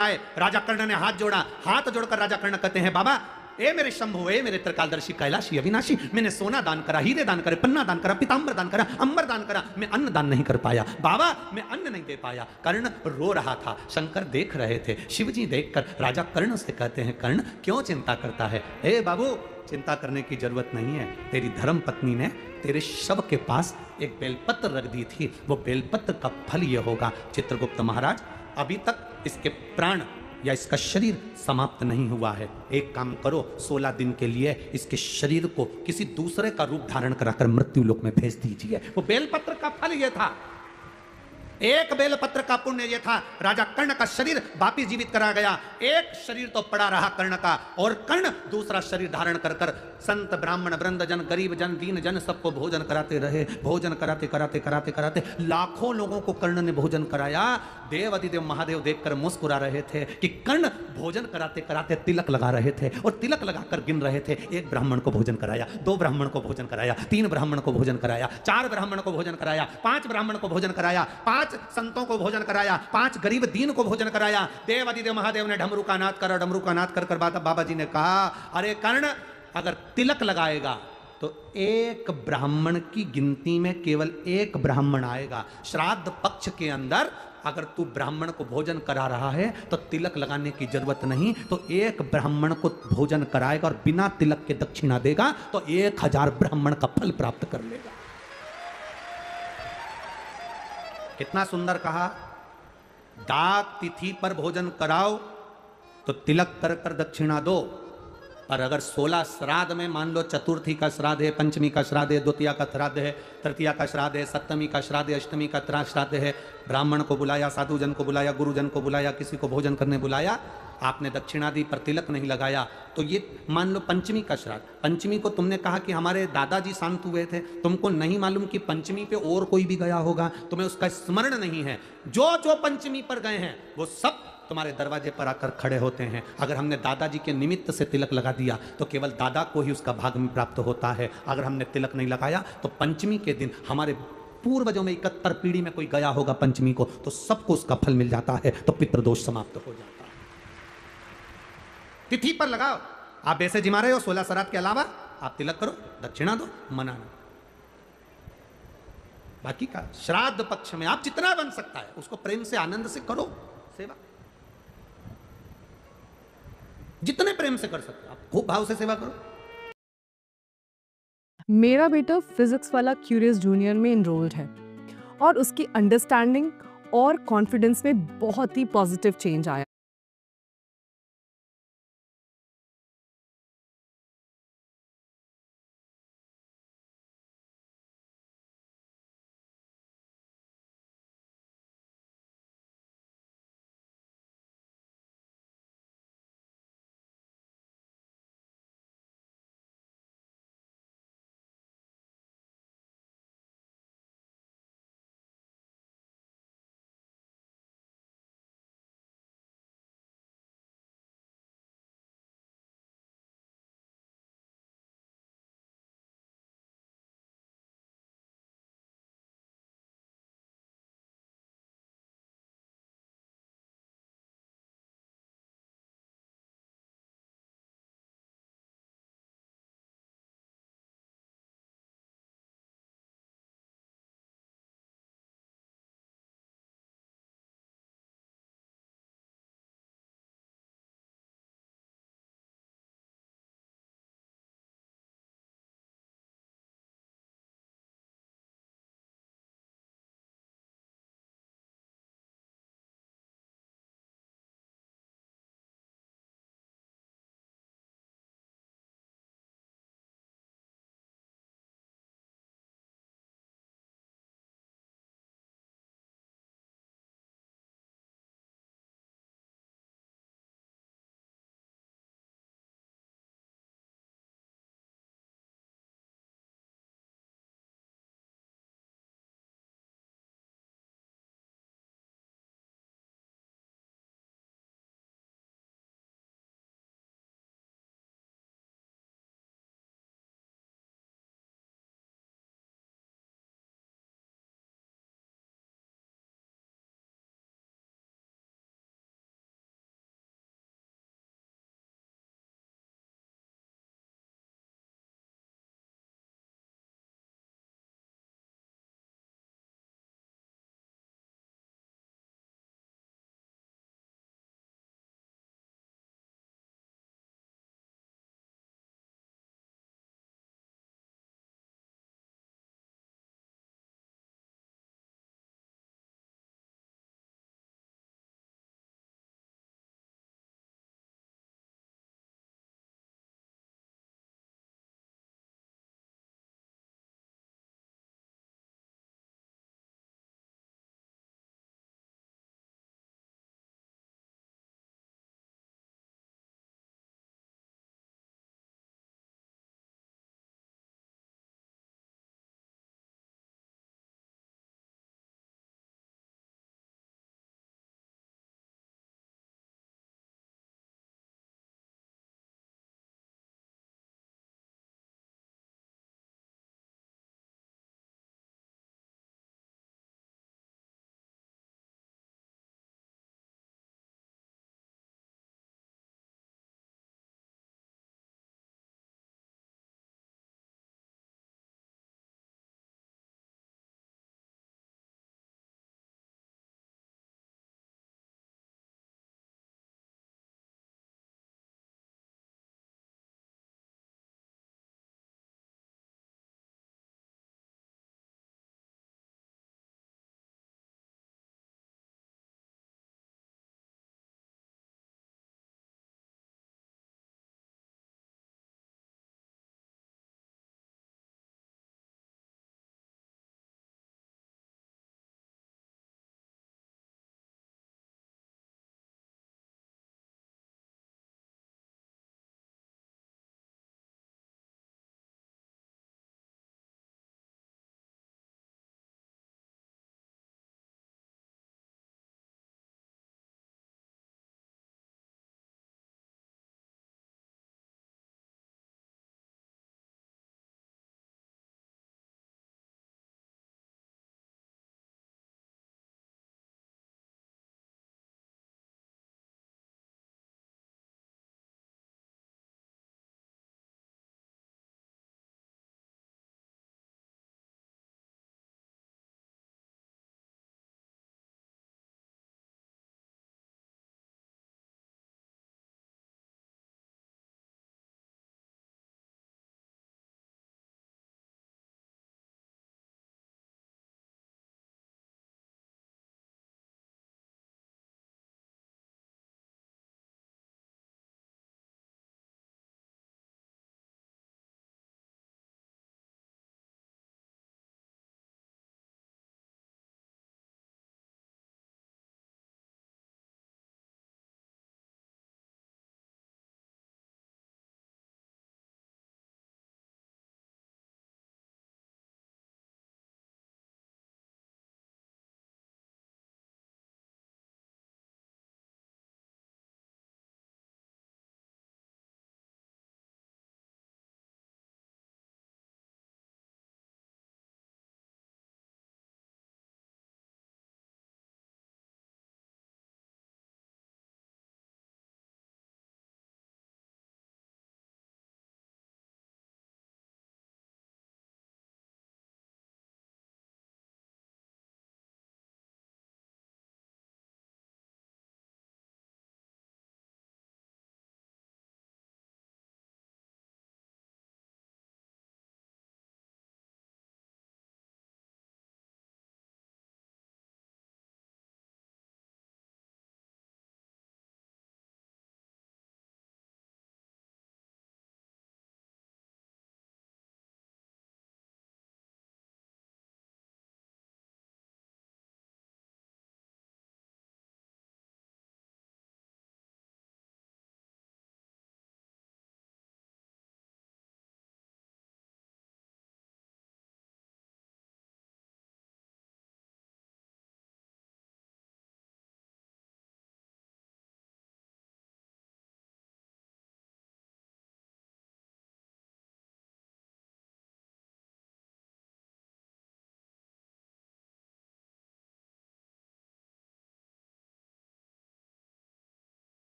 आए, राजा कर्ण ने हाथ जोड़ा, हाथ जोड़कर राजा कर्ण कहते हैं, बाबा ए मेरे शंभु, ए मेरे त्रिकालदर्शी कैलाशी अविनाशी, मैंने सोना दान करा, हीरे दान करे, पन्ना दान करा, पीतांबर दान करा, अंबर दान करा, मैं अन्न दान नहीं कर पाया। बाबा मैं अन्न नहीं दे पाया। कर्ण रो रहा था, शंकर देख रहे थे। शिवजी देखकर राजा कर्ण से कहते हैं, कर्ण क्यों चिंता करता है? ए बाबू चिंता करने की जरूरत नहीं है। तेरी धर्म पत्नी ने तेरे शव के पास एक बेलपत्र रख दी थी, वो बेलपत्र का फल ये होगा। चित्रगुप्त महाराज अभी तक इसके प्राण या इसका शरीर समाप्त नहीं हुआ है। एक काम करो, 16 दिन के लिए इसके शरीर को किसी दूसरे का रूप धारण कराकर मृत्यु लोक में भेज दीजिए। वो बेलपत्र का फल यह था, एक बेलपत्र का पुण्य यह था। राजा कर्ण का शरीर वापिस जीवित करा गया। एक शरीर तो पड़ा रहा कर्ण का, और कर्ण दूसरा शरीर धारण कर कर संत ब्राह्मण वृंद जन, गरीब जन, दीन जन सबको भोजन कराते रहे। भोजन कराते कराते कराते कराते लाखों लोगों को कर्ण ने भोजन कराया। देव अधिदेव महादेव देखकर मुस्कुरा रहे थे कि कर्ण भोजन कराते कराते तिलक लगा रहे थे, और तिलक लगाकर गिन रहे थे। एक ब्राह्मण को भोजन कराया, 2 ब्राह्मण को भोजन कराया, 3 ब्राह्मण को भोजन कराया, 4 ब्राह्मण को भोजन कराया, 5 ब्राह्मण को भोजन कराया, 5 संतों को भोजन कराया, 5 गरीब दीन को भोजन कराया। देव अधिदेव महादेव ने डमरू का नाद करा। डमरू का नाद कर बाबा जी ने कहा, अरे कर्ण अगर तिलक लगाएगा तो एक ब्राह्मण की गिनती में केवल 1 ब्राह्मण आएगा। श्राद्ध पक्ष के अंदर अगर तू ब्राह्मण को भोजन करा रहा है तो तिलक लगाने की जरूरत नहीं, तो 1 ब्राह्मण को भोजन कराएगा और बिना तिलक के दक्षिणा देगा तो 1000 ब्राह्मण का फल प्राप्त कर लेगा। कितना सुंदर कहा। डाक तिथि पर भोजन कराओ तो तिलक कर कर दक्षिणा दो, पर अगर 16 श्राद्ध में मान लो चतुर्थी का श्राद्ध है, पंचमी का श्राद्ध है, द्वितीया का श्राद्ध है, तृतीया का श्राद्ध है, सप्तमी का श्राद्ध है, अष्टमी का श्राद्ध है, ब्राह्मण को बुलाया, साधु जन को बुलाया, गुरुजन को बुलाया, किसी को भोजन करने बुलाया, आपने दक्षिणा दी पर तिलक नहीं लगाया, तो ये मान लो पंचमी का श्राद्ध। पंचमी को तुमने कहा कि हमारे दादाजी शांत हुए थे, तुमको नहीं मालूम कि पंचमी पे और कोई भी गया होगा, तुम्हें उसका स्मरण नहीं है। जो जो पंचमी पर गए हैं वो सब तुम्हारे दरवाजे पर आकर खड़े होते हैं। अगर हमने दादाजी के निमित्त से तिलक लगा दिया तो केवल दादा को ही उसका भाग में प्राप्त होता है। अगर हमने तिलक नहीं लगाया तो पंचमी के दिन हमारे पूर्वजों में 71 पीढ़ी में कोई गया होगा पंचमी को, तो सबको उसका फल मिल जाता है, तो पितृदोष समाप्त हो जाता है। तिथि पर लगाओ। आप वैसे जिमा रहे हो 16 श्राद्ध के अलावा आप तिलक करो, दक्षिणा दो, मनाना। बाकी का श्राद्ध पक्ष में आप जितना बन सकता है उसको प्रेम से आनंद से करो सेवा, जितने प्रेम से कर सकते हो आप खूब भाव से सेवा करो। मेरा बेटा फिजिक्स वाला क्यूरियस जूनियर में इनरोल्ड है और उसकी अंडरस्टैंडिंग और कॉन्फिडेंस में बहुत ही पॉजिटिव चेंज आया।